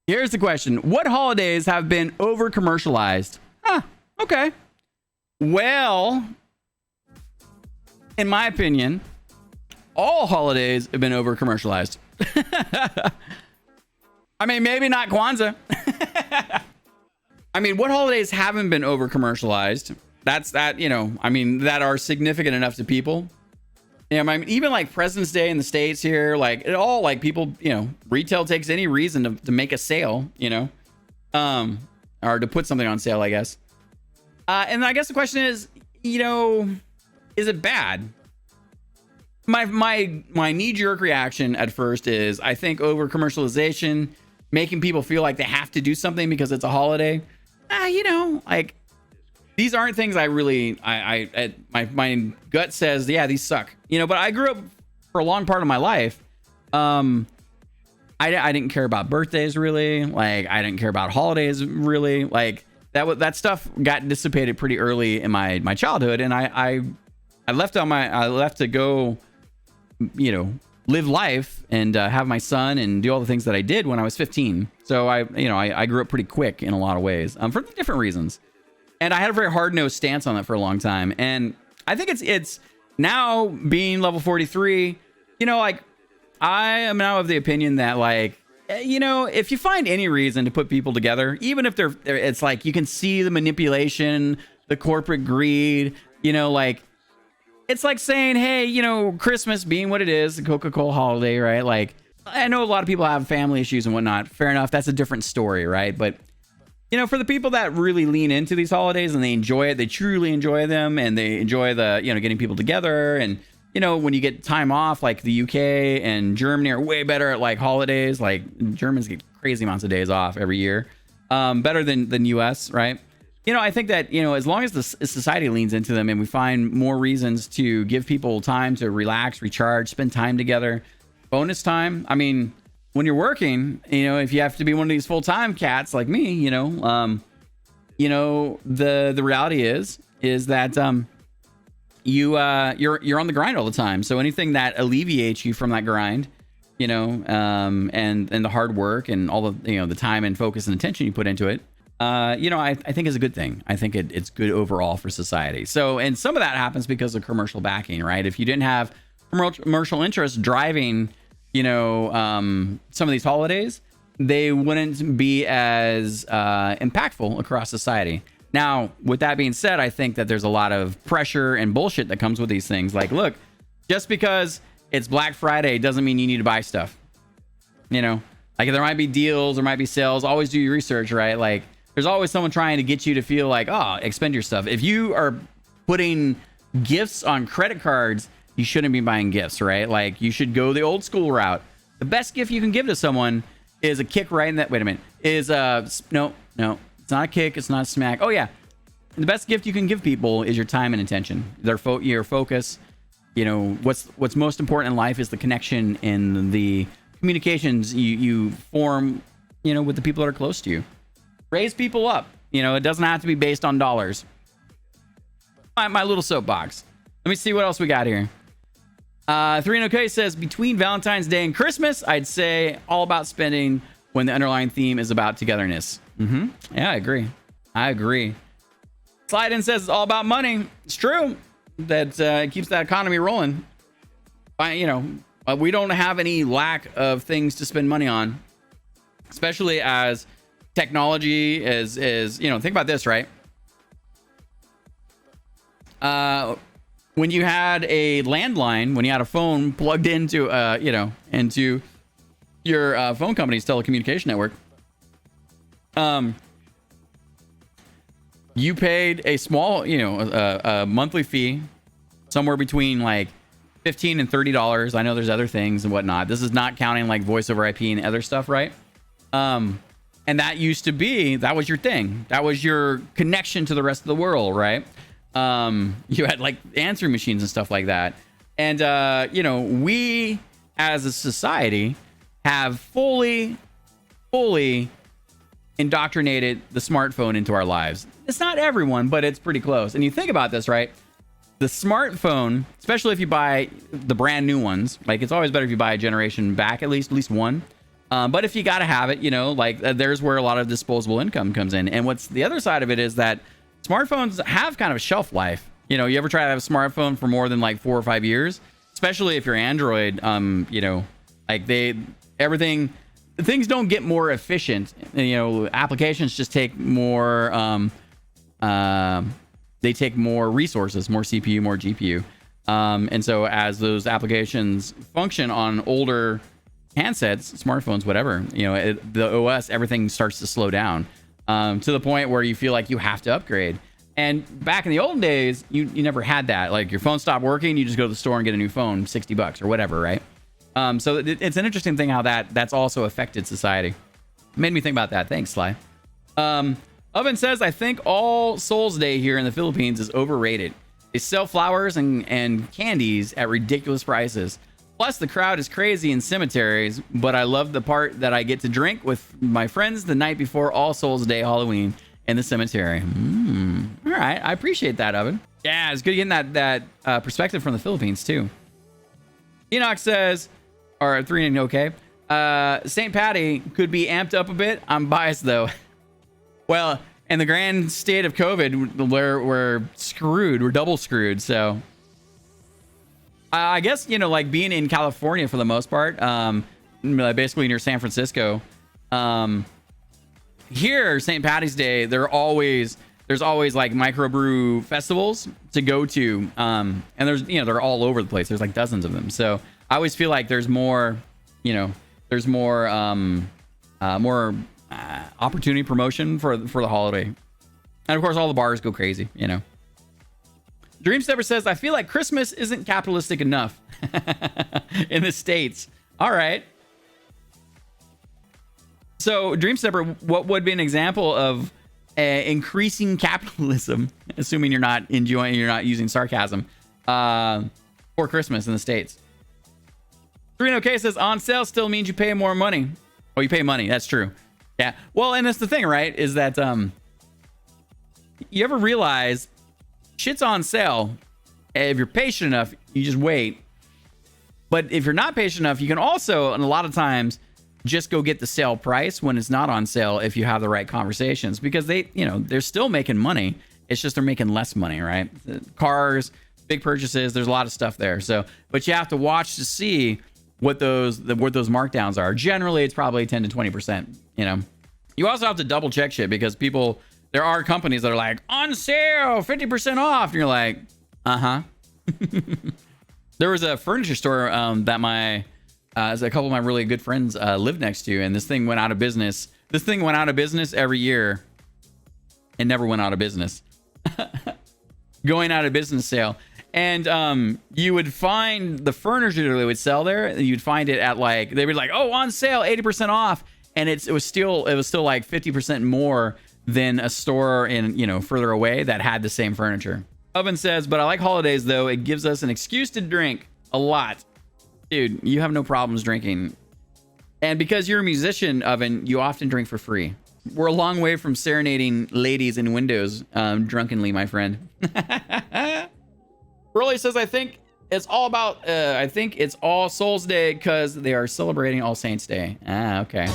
Here's the question. What holidays have been over commercialized? Okay. Well, in my opinion, all holidays have been over commercialized. I mean, maybe not Kwanzaa. I mean, what holidays haven't been over commercialized? That are significant enough to people. I mean, even like President's Day in the States here, like it all, like people, retail takes any reason to make a sale, or to put something on sale, I guess. And I guess the question is, is it bad? My knee-jerk reaction at first is I think over commercialization, making people feel like they have to do something because it's a holiday. Like these aren't things I really, my gut says, yeah, these suck, but I grew up for a long part of my life. I didn't care about birthdays really. Like I didn't care about holidays really. Like that stuff got dissipated pretty early in my childhood. And I left to go, live life and have my son and do all the things that I did when I was 15. So I grew up pretty quick in a lot of ways, for different reasons. And I had a very hard-nosed stance on that for a long time. And I think it's now being level 43, like I am now of the opinion that like, if you find any reason to put people together, even if it's like you can see the manipulation, the corporate greed, like it's like saying, hey, Christmas being what it is, the Coca-Cola holiday, right? Like I know a lot of people have family issues and whatnot. Fair enough. That's a different story, right? But for the people that really lean into these holidays and they enjoy it, they truly enjoy them, and they enjoy the, getting people together. And, when you get time off, like the UK and Germany are way better at like holidays. Like Germans get crazy amounts of days off every year. Better than US, right? I think that, as long as the society leans into them and we find more reasons to give people time to relax, recharge, spend time together, bonus time. I mean, when you're working, if you have to be one of these full-time cats like me, the reality is that you're on the grind all the time. So anything that alleviates you from that grind, and the hard work and all the the time and focus and attention you put into it, I think is a good thing. I think it's good overall for society. So, and some of that happens because of commercial backing, right? If you didn't have commercial interest driving some of these holidays, they wouldn't be as impactful across society. Now, with that being said, I think that there's a lot of pressure and bullshit that comes with these things. Like, look, just because it's Black Friday doesn't mean you need to buy stuff. Like there might be deals, there might be sales. Always do your research, right? Like there's always someone trying to get you to feel like, oh, expend your stuff. If you are putting gifts on credit cards, you shouldn't be buying gifts, right? Like you should go the old school route. The best gift you can give to someone is a kick right in that. Wait a minute. No, it's not a kick. It's not a smack. Oh yeah. The best gift you can give people is your time and attention. Your focus. What's most important in life is the connection and the communications you form, with the people that are close to you. Raise people up. It doesn't have to be based on dollars. My little soapbox. Let me see what else we got here. 3NOK says, between Valentine's Day and Christmas, I'd say all about spending when the underlying theme is about togetherness. Yeah, I agree. Slide in says it's all about money. It's true that it keeps that economy rolling. We don't have any lack of things to spend money on, especially as technology is think about this, right? When you had a landline, when you had a phone plugged into into your phone company's telecommunication network, you paid a small, a monthly fee, somewhere between like $15 and $30. I know there's other things and whatnot. This is not counting like voice over IP and other stuff, right? And that was your thing. That was your connection to the rest of the world, right? You had like answering machines and stuff like that. And, we as a society have fully indoctrinated the smartphone into our lives. It's not everyone, but it's pretty close. And you think about this, right? The smartphone, especially if you buy the brand new ones, like it's always better if you buy a generation back, at least one. But if you got to have it, you know, like there's where a lot of disposable income comes in. And what's the other side of it is that smartphones have kind of a shelf life. You know, you ever try to have a smartphone for more than like 4 or 5 years, especially if you're Android, you know, like things don't get more efficient. You know, applications just take more, they take more resources, more CPU, more GPU. And so as those applications function on older handsets, smartphones, whatever, you know, the OS, everything starts to slow down to the point where you feel like you have to upgrade. And back in the old days, you never had that. Like your phone stopped working, you just go to the store and get a new phone, $60 or whatever, right? So it's an interesting thing how that's also affected society. Made me think about that. Thanks, Sly. Oven says, I think All Souls Day here in the Philippines is overrated. They sell flowers and candies at ridiculous prices. Plus, the crowd is crazy in cemeteries, but I love the part that I get to drink with my friends the night before All Souls Day Halloween in the cemetery. All right, I appreciate that, Oven. Yeah, it's good getting that perspective from the Philippines, too. Enoch says, or 3 and okay, St. Patty could be amped up a bit. I'm biased, though. Well, in the grand state of COVID, we're screwed. We're double screwed, so... I guess, you know, like being in California for the most part, basically near San Francisco, here, St. Patty's Day, there's always like microbrew festivals to go to. And there's, you know, they're all over the place. There's like dozens of them. So I always feel like there's more, you know, there's more opportunity promotion for the holiday. And of course, all the bars go crazy, you know. Dreamstepper says, I feel like Christmas isn't capitalistic enough in the States. All right. So, Dreamstepper, what would be an example of increasing capitalism, assuming you're not using sarcasm, for Christmas in the States? 3OK says, on sale still means you pay more money. Oh, you pay money. That's true. Yeah. Well, and that's the thing, right? Is that you ever realize shit's on sale? If you're patient enough, you just wait. But if you're not patient enough, you can also, and a lot of times, just go get the sale price when it's not on sale if you have the right conversations, because they're still making money. It's just they're making less money, right? Cars, big purchases, there's a lot of stuff there. So, but you have to watch to see what those markdowns are. Generally, it's probably 10 to 20%, you know. You also have to double check shit because there are companies that are like, on sale, 50% off. And you're like, uh-huh. There was a furniture store that a couple of my really good friends lived next to, and this thing went out of business. This thing went out of business every year. It never went out of business. Going out of business sale. And you would find the furniture they would sell there. You'd find it at like, they were like, oh, on sale, 80% off. And it was still like 50% more than a store in, you know, further away that had the same furniture. Oven says, but I like holidays though. It gives us an excuse to drink a lot. Dude, you have no problems drinking. And because you're a musician, Oven, you often drink for free. We're a long way from serenading ladies in windows drunkenly, my friend. Burley says, I think it's All Souls Day because they are celebrating All Saints Day. Ah, okay.